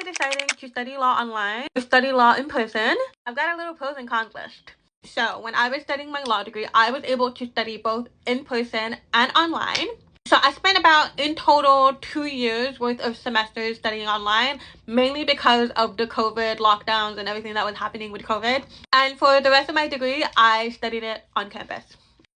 deciding to study law online or study law in person, I've got a little pros and cons list. So when I was studying my law degree, I was able to study both in person and online. So I spent about, in total, 2 years worth of semesters studying online, mainly because of the COVID lockdowns and everything that was happening with COVID. And for the rest of my degree, I studied it on campus.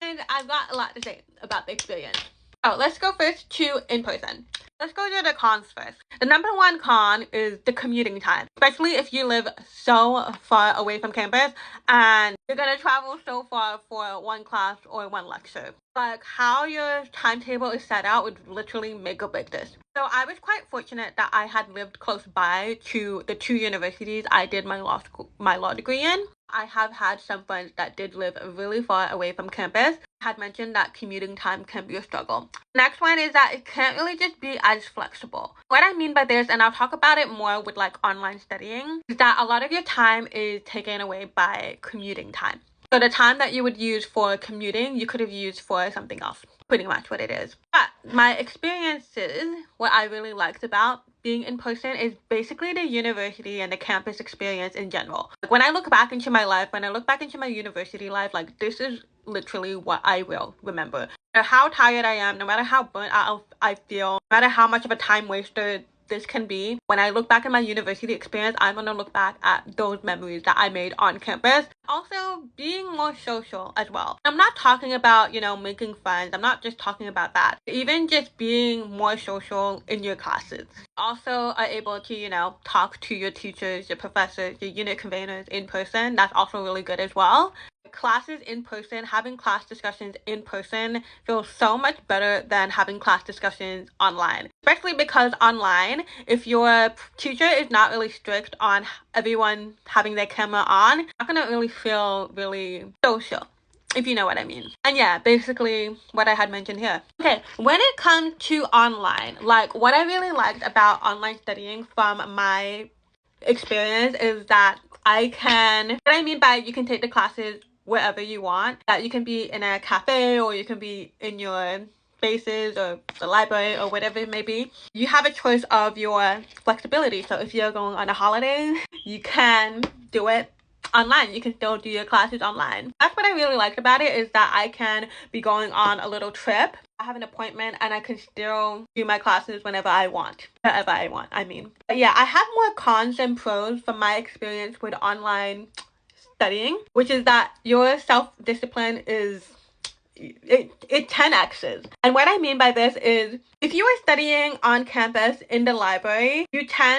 And I've got a lot to say about the experience. So let's go first to in person. Let's go to the cons first. The number one con is the commuting time, especially if you live so far away from campus and you're gonna travel so far for one class or one lecture. Like, how your timetable is set out would literally make or break this. So I was quite fortunate that I had lived close by to the 2 universities I did my law degree in. I have had some friends that did live really far away from campus. I had mentioned that commuting time can be a struggle. Next one is that it can't really just be as flexible. What I mean by this, and I'll talk about it more with like online studying, is that a lot of your time is taken away by commuting time. So the time that you would use for commuting, you could have used for something else. Pretty much what it is. But my experiences, what I really liked about being in person is basically the university and the campus experience in general. Like, when I look back into my life, when I look back into my university life, like, this is literally what I will remember. No matter how tired I am, no matter how burnt out I feel, no matter how much of a time waster this can be, when I look back at my university experience, I'm gonna look back at those memories that I made on campus. Also, being more social as well. I'm not talking about, making friends. I'm not just talking about that. Even just being more social in your classes. Also are able to, talk to your teachers, your professors, your unit conveners in person. That's also really good as well. Classes in person, having class discussions in person feels so much better than having class discussions online. Especially because online, if your teacher is not really strict on everyone having their camera on, you're not gonna really feel really social, if you know what I mean. And yeah, basically what I had mentioned here. Okay, when it comes to online, like, what I really liked about online studying from my experience is that what I mean by you can take the classes wherever you want, that you can be in a cafe or you can be in your spaces or the library or whatever it may be. You have a choice of your flexibility. So if you're going on a holiday, you can do it online. You can still do your classes online. That's what I really liked about it, is that I can be going on a little trip, I have an appointment, and I can still do my classes whenever I want. Wherever I want, I mean. But yeah, I have more cons than pros from my experience with online studying, which is that your self-discipline is it 10x's. And what I mean by this is, if you are studying on campus in the library, you tend